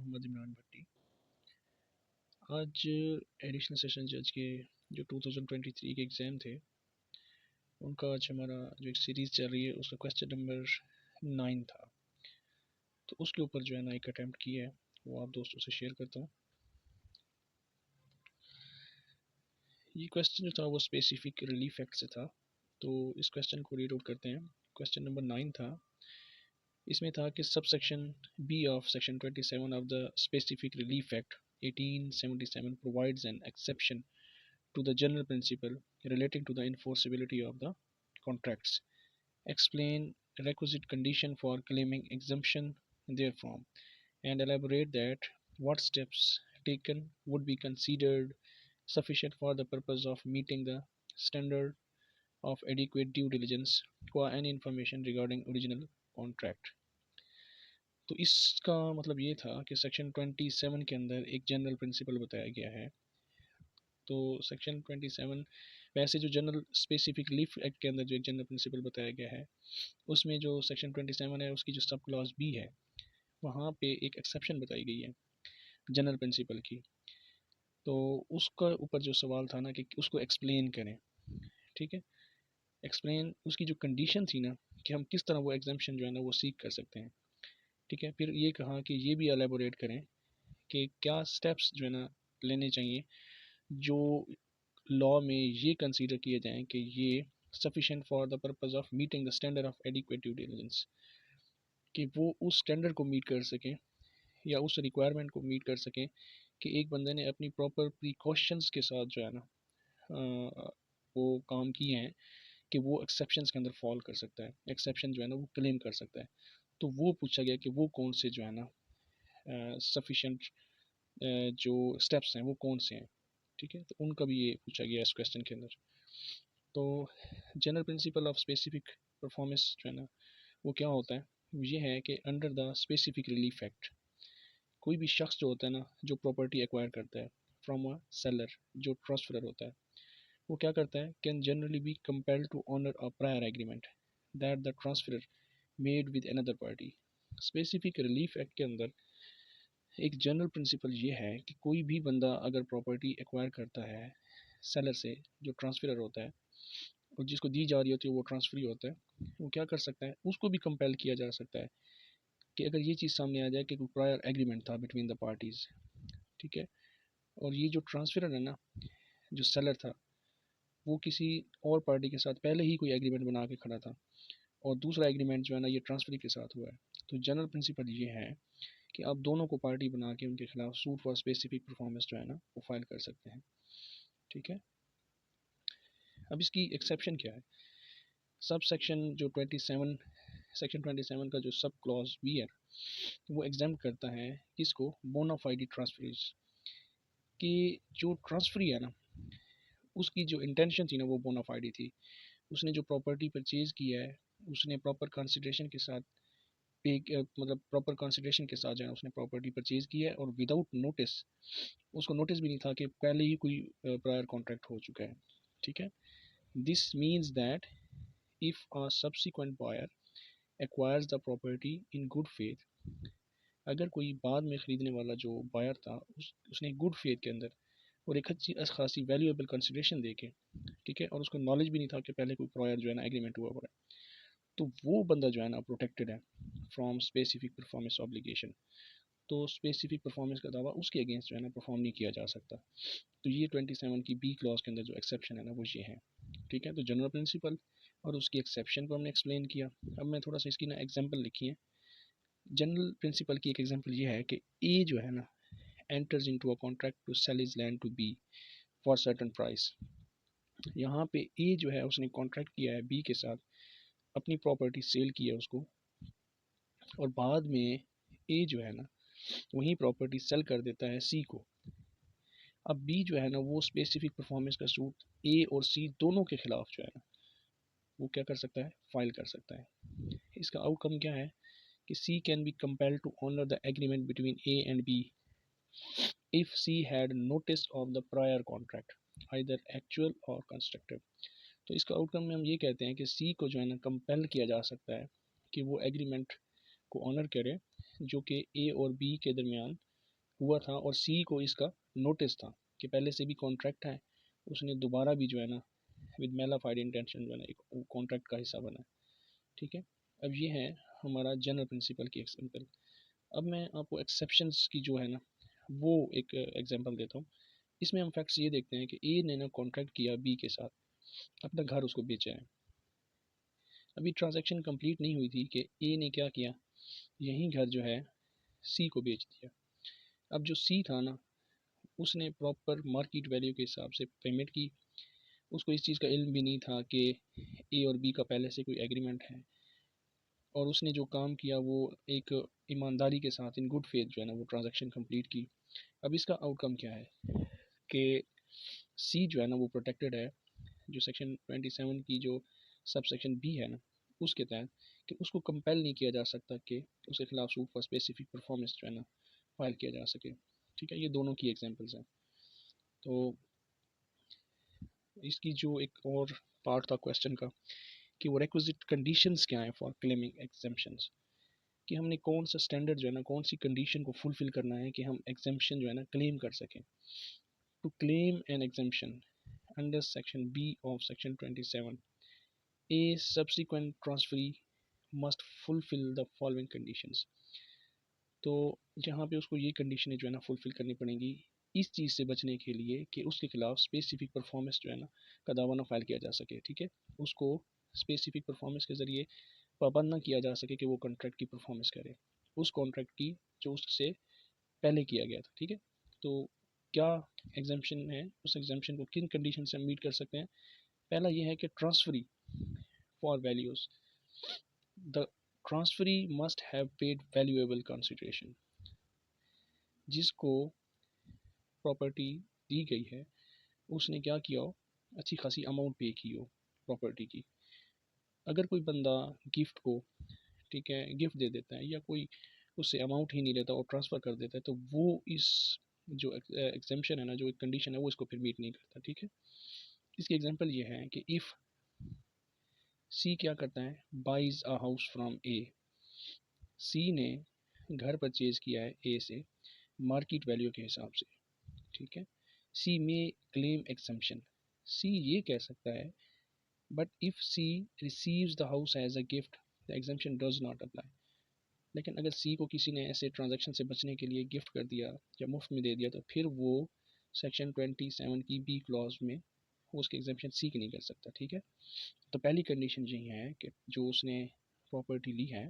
मोहम्मद इमरान भट्टी। आज additional session जज के जो 2023 के एग्ज़ाम थे उनका आज हमारा जो एक सीरीज़ चल रही है उसका क्वेश्चन नंबर 9 था। तो उसके ऊपर जो है ना एक अटैम्प्ट किया है, वो आप दोस्तों से शेयर करता हूँ। ये क्वेश्चन जो था वो स्पेसिफिक रिलीफ एक्ट से था, तो इस क्वेश्चन को रीड आउट करते हैं। क्वेश्चन नंबर 9 था। इसमें था कि सब section B of section 27 of the Specific Relief Act 1877 provides an exception to the general principle relating to the enforceability of the contracts. Explain requisite condition for claiming exemption therefrom, and elaborate that what steps taken would be considered sufficient for the purpose of meeting the standard of adequate due diligence for any information regarding original contract. तो इसका मतलब ये था कि section 27 के अंदर एक general principle बताया गया है। तो सेक्शन 27 वैसे जो जनरल स्पेसिफिक रिलीफ एक्ट के अंदर जो एक जनरल प्रिंसिपल बताया गया है, उसमें जो सेक्शन 27 है उसकी जो सब क्लॉज बी है वहाँ पे एक एक्सेप्शन बताई गई है जनरल प्रिंसिपल की। तो उसका ऊपर जो सवाल था ना कि उसको एक्सप्लेन करें, ठीक है। एक्सप्लेन उसकी जो कंडीशन थी ना कि हम किस तरह वो एग्जाम्पशन जो है ना वो सीख कर सकते हैं, ठीक है। फिर ये कहा कि ये भी एलेबोरेट करें कि क्या स्टेप्स जो है ना लेने चाहिए जो लॉ में ये कंसीडर किए जाएँ कि ये sufficient for the purpose of meeting the standard of adequate due diligence, कि वो उस स्टैंडर्ड को मीट कर सकें या उस रिक्वायरमेंट को मीट कर सकें कि एक बंदे ने अपनी प्रॉपर प्रिकॉशंस के साथ जो है ना वो काम किए हैं कि वो एक्सेप्शंस के अंदर फॉल कर सकता है, एक्सेप्शन जो है ना वो क्लेम कर सकता है। तो वो पूछा गया कि वो कौन से जो है ना सफिशेंट जो स्टेप्स हैं वो कौन से हैं, ठीक है। तो उनका भी ये पूछा गया इस क्वेश्चन के अंदर। तो general principle of specific performance जो है ना वो क्या होता है, वो ये है कि under the Specific Relief act कोई भी शख्स जो होता है ना जो प्रॉपर्टी एक्वायर करता है फ्रॉम अ सेलर, जो ट्रांसफरर होता है, वो क्या करता है, can generally be compelled to honour a prior agreement that the transferrer made with another party. Specific Relief Act के अंदर एक जनरल प्रिंसिपल ये है कि कोई भी बंदा अगर प्रॉपर्टी एक्वायर करता है सेलर से, जो ट्रांसफरर होता है और जिसको दी जा रही होती है वो ट्रांसफरी होता है, वो क्या कर सकता है, उसको भी कंपेल किया जा सकता है कि अगर ये चीज़ सामने आ जाए कि कोई प्रायर एग्रीमेंट था बिटवीन द पार्टीज़, ठीक है। और ये जो ट्रांसफरर है ना, जो सेलर था, वो किसी और पार्टी के साथ पहले ही कोई एग्रीमेंट बना के खड़ा था और दूसरा एग्रीमेंट जो है ना ये ट्रांसफरी के साथ हुआ है। तो जनरल प्रिंसिपल ये है कि आप दोनों को पार्टी बना के उनके खिलाफ सूट फॉर स्पेसिफिक परफॉर्मेंस जो है ना वो फाइल कर सकते हैं, ठीक है। अब इसकी एक्सेप्शन क्या है, सब सेक्शन जो 27 सेक्शन 27 का जो सब क्लॉज बी है वो एग्जाम करता है किसको, बोनाफाइड ट्रांसफरीज, कि जो ट्रांसफरी है ना उसकी जो इंटेंशन थी ना वो बोनाफाइड थी। उसने जो प्रॉपर्टी परचेज किया है उसने प्रॉपर कंसिडरेशन के साथ पे मतलब प्रॉपर कंसिडरेशन के साथ जो है उसने प्रॉपर्टी परचेज किया है और विदाउट नोटिस, उसको नोटिस भी नहीं था कि पहले ही कोई प्रायर कॉन्ट्रैक्ट हो चुका है, ठीक है। This means that if a subsequent buyer acquires the property in good faith, अगर कोई बाद में ख़रीदने वाला जो बायर था उसने गुड फेथ के अंदर और एक अच्छी खासी वैल्यूएबल कंसिडरेशन दे के, ठीक है, और उसको नॉलेज भी नहीं था कि पहले कोई प्रायर जो है ना एग्रीमेंट हुआ पड़ा है, तो वो बंदा जो है ना प्रोटेक्टेड है फ्रॉम स्पेसिफिक परफॉर्मेंस ऑब्लिगेशन। तो स्पेसिफिक परफॉर्मेंस का दावा उसके अगेंस्ट जो है ना परफॉर्म नहीं किया जा सकता। तो ये 27 की बी क्लॉज के अंदर जो एक्सेप्शन है ना वो ये है, ठीक है। तो जनरल प्रिंसिपल और उसकी एक्सेप्शन को हमने एक्सप्लेन किया। अब मैं थोड़ा सा इसकी ना एग्जांपल लिखी है। जनरल प्रिंसिपल की एक एग्जांपल ये है कि ए जो है ना enters into a contract to sell his land to be for certain price. यहाँ पे ए जो है उसने कॉन्ट्रैक्ट किया है बी के साथ, अपनी प्रॉपर्टी सेल की है उसको, और बाद में ए जो है ना वही प्रॉपर्टी सेल कर देता है सी को। अब बी जो है ना वो स्पेसिफिक परफॉर्मेंस का सूट ए और सी दोनों के खिलाफ जो है ना वो क्या कर सकता है, फाइल कर सकता है। इसका आउटकम क्या है कि C can be compelled to honour the agreement between A and B if C had notice of the prior contract either actual और कंस्ट्रक्टिव। तो इसका आउटकम में हम ये कहते हैं कि सी को जो है ना कंपेल किया जा सकता है कि वो एग्रीमेंट को ऑनर करे जो कि ए और बी के दरमियान हुआ था और सी को इसका नोटिस था कि पहले से भी कॉन्ट्रैक्ट है, उसने दोबारा भी जो है ना विद मेलाफाइड इंटेंशन जो है ना एक कॉन्ट्रैक्ट का हिस्सा बना है। ठीक है, अब ये है हमारा जनरल प्रिंसिपल की एग्जाम्पल। अब मैं आपको एक्सेप्शंस की जो है ना वो एक एग्जांपल देता हूँ। इसमें हम फैक्ट्स ये देखते हैं कि ए ने ना कॉन्ट्रैक्ट किया बी के साथ, अपना घर उसको बेचा है। अभी ट्रांजैक्शन कंप्लीट नहीं हुई थी कि ए ने क्या किया, यही घर जो है सी को बेच दिया। अब जो सी था ना उसने प्रॉपर मार्केट वैल्यू के हिसाब से पेमेंट की, उसको इस चीज़ का इल्म भी नहीं था कि ए और बी का पहले से कोई एग्रीमेंट है, और उसने जो काम किया वो एक ईमानदारी के साथ इन गुड फेथ जो है ना वो ट्रांजैक्शन कंप्लीट की। अब इसका आउटकम क्या है कि सी जो है ना वो प्रोटेक्टेड है, जो सेक्शन 27 की जो सब सेक्शन बी है ना उसके तहत, कि उसको कंपेल नहीं किया जा सकता कि उसके खिलाफ सूट फॉर स्पेसिफिक परफॉर्मेंस जो है ना फाइल किया जा सके। ठीक है, ये दोनों की एग्जांपल्स हैं। तो इसकी जो एक और पार्ट था क्वेश्चन का कि वो रिक्विजिट कंडीशंस क्या हैं फॉर क्लेमिंग एग्जाम्पशंस, कि हमने कौन सा स्टैंडर्ड जो है ना कौन सी कंडीशन को फुलफिल करना है कि हम एग्जाम्पशन जो है ना क्लेम कर सकें। To claim an exemption under section B of section 27, a subsequent transferee must fulfill the following conditions। तो यहाँ पे उसको ये कंडीशनें जो है ना फुलफिल करनी पड़ेंगी इस चीज़ से बचने के लिए कि उसके खिलाफ स्पेसिफिक परफॉर्मेंस जो है ना का दावा ना फाइल किया जा सके। ठीक है, उसको स्पेसिफिक परफॉर्मेंस के ज़रिए पाबंद ना किया जा सके कि वो कॉन्ट्रैक्ट की परफॉर्मेंस करे, उस कॉन्ट्रैक्ट की जो उससे पहले किया गया था। ठीक है, तो क्या एग्जाम्पशन है, उस एग्जाम्पशन को किन कंडीशन से हम मीट कर सकते हैं। पहला ये है कि transferee for values, the transferee must have paid valuable consideration, जिसको प्रॉपर्टी दी गई है उसने क्या किया हो, अच्छी खासी अमाउंट पे की हो प्रॉपर्टी की। अगर कोई बंदा गिफ्ट को, ठीक है, गिफ्ट दे देता है या कोई उससे अमाउंट ही नहीं लेता और ट्रांसफ़र कर देता है तो वो इस जो एग्जाम्पशन है ना, जो एक कंडीशन है वो इसको फिर मीट नहीं करता। ठीक है, इसकी एग्जांपल ये है कि इफ़ सी क्या करता है, बाइज अ हाउस फ्रॉम ए, सी ने घर परचेज किया है ए से मार्केट वैल्यू के हिसाब से। ठीक है, सी में क्लेम एग्जम्पशन, सी ये कह सकता है but if C receives the house as a gift the exemption does not apply. लेकिन अगर सी को किसी ने ऐसे ट्रांजैक्शन से बचने के लिए गिफ्ट कर दिया या मुफ्त में दे दिया तो फिर वो सेक्शन 27 की बी क्लॉज में वो उसके एग्जम्पशन सीक नहीं कर सकता। ठीक है, तो पहली कंडीशन यही है कि जो उसने प्रॉपर्टी ली है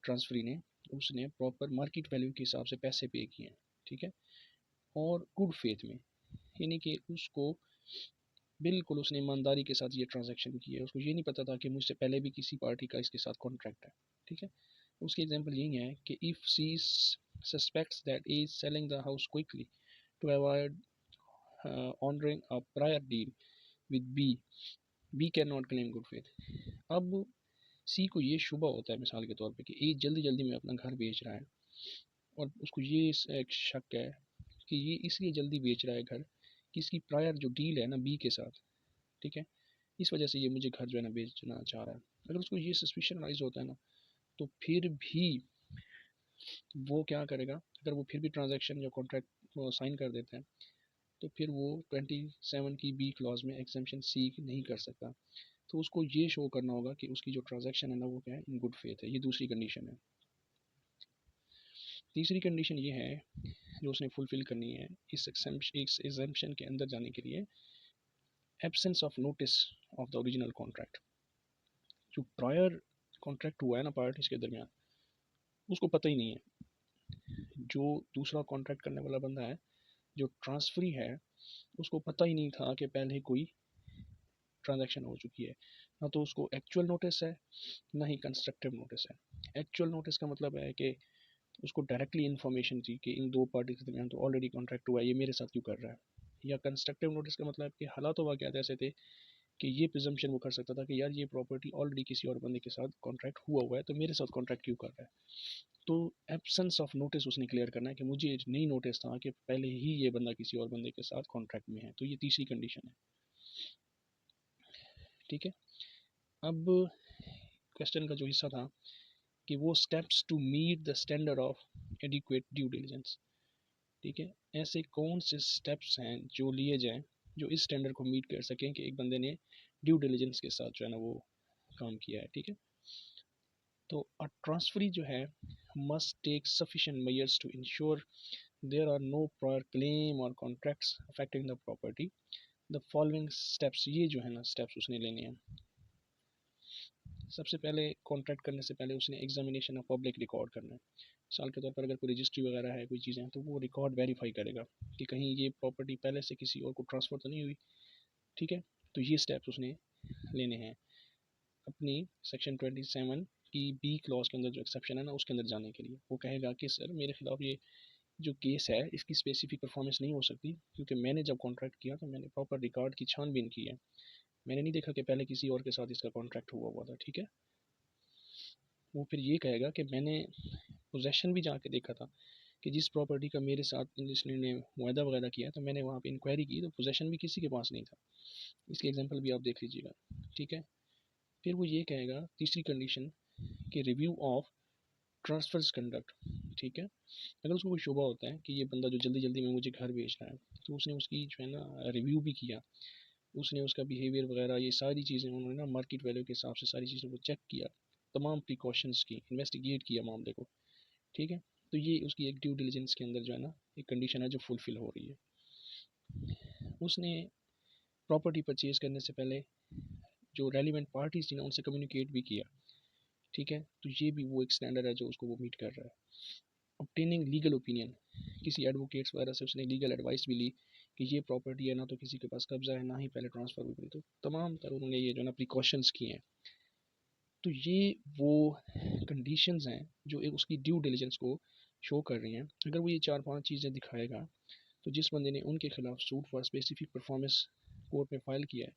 ट्रांसफरी ने, उसने प्रॉपर मार्केट वैल्यू के हिसाब से पैसे पे किए हैं। ठीक है, और गुड फेथ में, यानी कि उसको बिल्कुल उसने ईमानदारी के साथ ये ट्रांजैक्शन की है, उसको ये नहीं पता था कि मुझसे पहले भी किसी पार्टी का इसके साथ कॉन्ट्रैक्ट है। ठीक है, उसकी एग्जांपल यही है कि if C suspects that is selling the house quickly to avoid honouring a prior deal with B, B can not claim good faith. अब सी को ये शुबा होता है मिसाल के तौर पे कि ए जल्दी जल्दी में अपना घर बेच रहा है और उसको ये एक शक है कि ये इसलिए जल्दी बेच रहा है घर कि इसकी प्रायर जो डील है ना बी के साथ, ठीक है, इस वजह से ये मुझे घर जो है ना बेचना चाह रहा है। अगर उसको ये सस्पिशन राइज होता है ना तो फिर भी वो क्या करेगा, अगर वो फिर भी ट्रांजैक्शन या कॉन्ट्रैक्ट साइन कर देते हैं तो फिर वो 27 की बी क्लॉज में एग्जाम्पशन सी नहीं कर सकता। तो उसको ये शो करना होगा कि उसकी जो ट्रांजैक्शन है ना वो क्या है, इन गुड फेथ है। ये दूसरी कंडीशन है। तीसरी कंडीशन ये है जो उसने फुलफिल करनी है इस एग्जाम्पशन के अंदर जाने के लिए, absence of notice of the original contract. जो प्रायर कॉन्ट्रैक्ट हुआ है ना पार्टीज के दरमियान उसको पता ही नहीं है, जो दूसरा कॉन्ट्रैक्ट करने वाला बंदा है जो ट्रांसफरी है उसको पता ही नहीं था कि पहले कोई ट्रांजैक्शन हो चुकी है। ना तो उसको एक्चुअल नोटिस है ना ही कंस्ट्रक्टिव नोटिस है। एक्चुअल नोटिस का मतलब है कि उसको डायरेक्टली इन्फॉर्मेशन थी कि इन दो पार्टी के दरमियान तो ऑलरेडी कॉन्ट्रैक्ट हुआ है, ये मेरे साथ क्यों कर रहा है। या कंस्ट्रक्टिव नोटिस का मतलब कि हालात वाक़यात ऐसे थे कि ये प्रिजम्पशन वो कर सकता था कि यार ये प्रॉपर्टी ऑलरेडी किसी और बंदे के साथ कॉन्ट्रैक्ट हुआ है तो मेरे साथ कॉन्ट्रैक्ट क्यों कर रहा है। तो एब्सेंस ऑफ नोटिस उसने क्लियर करना है कि मुझे नहीं नोटिस था कि पहले ही ये बंदा किसी और बंदे के साथ कॉन्ट्रैक्ट में है। तो ये तीसरी कंडीशन है। ठीक है, अब क्वेश्चन का जो हिस्सा था कि वो steps to meet the standard of adequate due diligence, ठीक है, ऐसे कौन से स्टेप्स हैं जो लिए जाएं जो इस स्टैंडर्ड को मीट कर सकें कि एक बंदे ने ड्यू डिलिजेंस के साथ जो है ना वो काम किया है। ठीक है, तो अ ट्रांसफरी जो है must take sufficient measures to ensure there are no prior claim और contracts affecting the property. The following steps, ये जो है ना स्टेप्स उसने लेने हैं। सबसे पहले कॉन्ट्रैक्ट करने से पहले उसने एग्जामिनेशन ऑफ पब्लिक रिकॉर्ड करना है। मिसाल के तौर पर अगर कोई रजिस्ट्री वगैरह है, कोई चीज़ें हैं, तो वो रिकॉर्ड वेरीफाई करेगा कि कहीं ये प्रॉपर्टी पहले से किसी और को ट्रांसफ़र तो नहीं हुई। ठीक है, तो ये स्टेप्स उसने लेने हैं अपनी सेक्शन 27 की बी क्लॉज के अंदर जो एक्सेप्शन है ना उसके अंदर जाने के लिए। वो कहेगा कि सर मेरे खिलाफ ये जो केस है इसकी स्पेसिफिक परफॉर्मेंस नहीं हो सकती, क्योंकि मैंने जब कॉन्ट्रैक्ट किया तो मैंने प्रॉपर रिकॉर्ड की छानबीन की है, मैंने नहीं देखा कि पहले किसी और के साथ इसका कॉन्ट्रैक्ट हुआ था। ठीक है, वो फिर ये कहेगा कि मैंने पोजेशन भी जाके देखा था कि जिस प्रॉपर्टी का मेरे साथ जिसने मुआहदा वगैरह किया तो मैंने वहाँ पे इंक्वायरी की तो पोजेशन भी किसी के पास नहीं था। इसकी एग्जांपल भी आप देख लीजिएगा। ठीक है, फिर वो ये कहेगा तीसरी कंडीशन कि रिव्यू ऑफ ट्रांसफर्स कंडक्ट। ठीक है, अगर उसको कोई शुबा होता है कि ये बंदा जो जल्दी जल्दी में मुझे घर भेज रहा है, तो उसने उसकी जो है ना रिव्यू भी किया, उसने उसका बिहेवियर वगैरह ये सारी चीज़ें उन्होंने ना मार्केट वैल्यू के हिसाब से सारी चीज़ों को चेक किया, तमाम प्रिकॉशंस की, इन्वेस्टिगेट किया मामले को। ठीक है, तो ये उसकी एक ड्यू डिलिजेंस के अंदर जो है ना एक कंडीशन है जो फुलफिल हो रही है। उसने प्रॉपर्टी परचेज करने से पहले जो रेलिवेंट पार्टीज थी ना उनसे कम्युनिकेट भी किया। ठीक है, तो ये भी वो एक स्टैंडर्ड है जो उसको वो मीट कर रहा है। ऑब्टेनिंग लीगल ओपिनियन, किसी एडवोकेट्स वगैरह से उसने लीगल एडवाइस भी ली कि ये प्रॉपर्टी है ना तो किसी के पास कब्जा है ना ही पहले ट्रांसफ़र हुई, तो तमाम तरह उन्होंने ये जो है ना प्रिकॉशंस किए हैं। तो ये वो कंडीशंस हैं जो एक उसकी ड्यू डिलिजेंस को शो कर रही हैं। अगर वो ये 4-5 चीज़ें दिखाएगा तो जिस बंदे ने उनके खिलाफ suit for specific performance court में फाइल किया है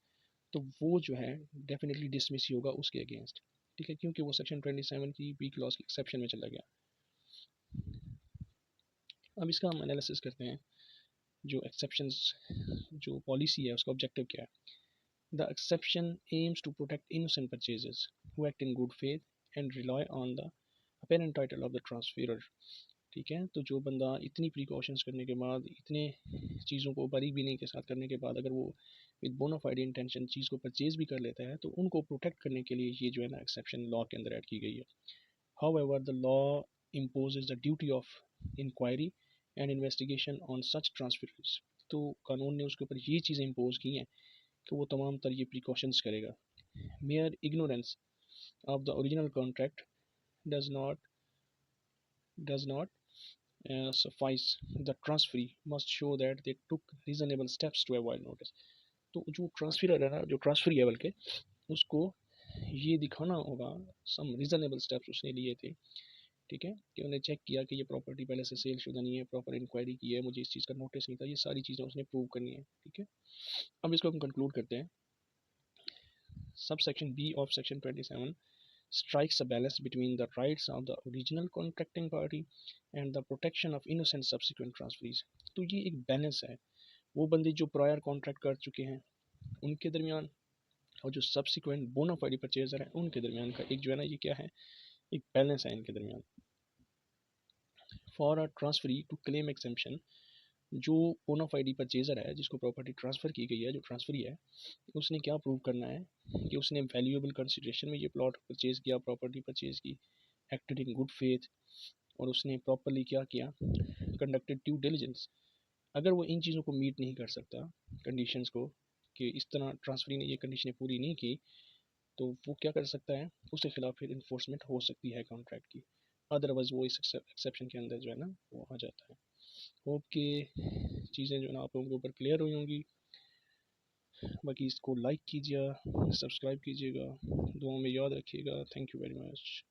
तो वो जो है डेफिनेटली डिसमिस ही होगा उसके अगेंस्ट। ठीक है, क्योंकि वो सेक्शन 27 की बी क्लॉज की एक्सेप्शन में चला गया। अब इसका हम एनालिसिस करते हैं, जो एक्सेप्शंस जो पॉलिसी है उसका ऑब्जेक्टिव क्या है। The exception aims to protect innocent purchases who act in good faith and rely on the apparent title of the transferrer. ठीक है, तो जो बंदा इतनी प्रिकॉशंस करने के बाद, इतने चीज़ों को बरी बीनी के साथ करने के बाद अगर वो विद बोनाफाइड इंटेंशन चीज़ को परचेज भी कर लेता है तो उनको प्रोटेक्ट करने के लिए ये जो है ना एक्सेप्शन लॉ के अंदर ऐड की गई है। However, the law imposes the duty of inquiry and investigation on such transfers। तो कानून ने उसके ऊपर ये चीज़ें इम्पोज की हैं कि वो तमाम तरह ये प्रिकॉशंस करेगा। Mayor ignorance of the original contract does not suffice। The transferee must show that they took reasonable steps to avoid notice। तो जो ट्रांसफरर है ना, जो ट्रांसफरी है बल्कि, उसको ये दिखाना होगा सम रीजनेबल स्टेप्स उसने लिए थे। ठीक है, कि उन्हें चेक किया कि ये प्रॉपर्टी पहले से सेल शुदा नहीं है, प्रॉपर इंक्वायरी की है, मुझे इस चीज़ का नोटिस नहीं था, ये सारी चीज़ें उसने प्रूव करनी है। ठीक है, अब इसको हम कंक्लूड करते हैं। Sub section B of section 27 strikes a balance between the rights of the original contracting party and the protection of innocent subsequent transferees। तो ये एक बैलेंस है, वो बंदे जो प्रायर कॉन्ट्रैक्ट कर चुके हैं उनके दरमियान और जो सब्सिक्वेंट बोनाफाइड परचेजर है उनके दरमियान का एक जो है ना ये क्या है, एक बैलेंस है इनके दरमियान। For a transferee to claim exemption, जो बोनाफाइड परचेजर है जिसको प्रॉपर्टी ट्रांसफ़र की गई है, जो ट्रांसफरी है, उसने क्या प्रूव करना है कि उसने वैल्यूएबल कंसिडरेशन में ये प्लॉट परचेज किया, प्रॉपर्टी परचेज की, एक्टेड इन गुड फेथ, और उसने प्रॉपरली क्या किया, कंडक्टेड ड्यू डिलिजेंस। अगर वो इन चीज़ों को मीट नहीं कर सकता कंडीशंस को, कि इस तरह ट्रांसफरी ने ये कंडीशनें पूरी नहीं की, तो वो क्या कर सकता है, उसके खिलाफ फिर इन्फोर्समेंट हो सकती है कॉन्ट्रैक्ट की। अदरवाइज वो इस एक्सेप्शन के अंदर जो है ना वो आ जाता है। होप कि चीज़ें जो है ना आप लोगों के ऊपर क्लियर हुई होंगी। बाकी इसको लाइक कीजिए, सब्सक्राइब कीजिएगा, दुआ में याद रखिएगा। Thank you very much.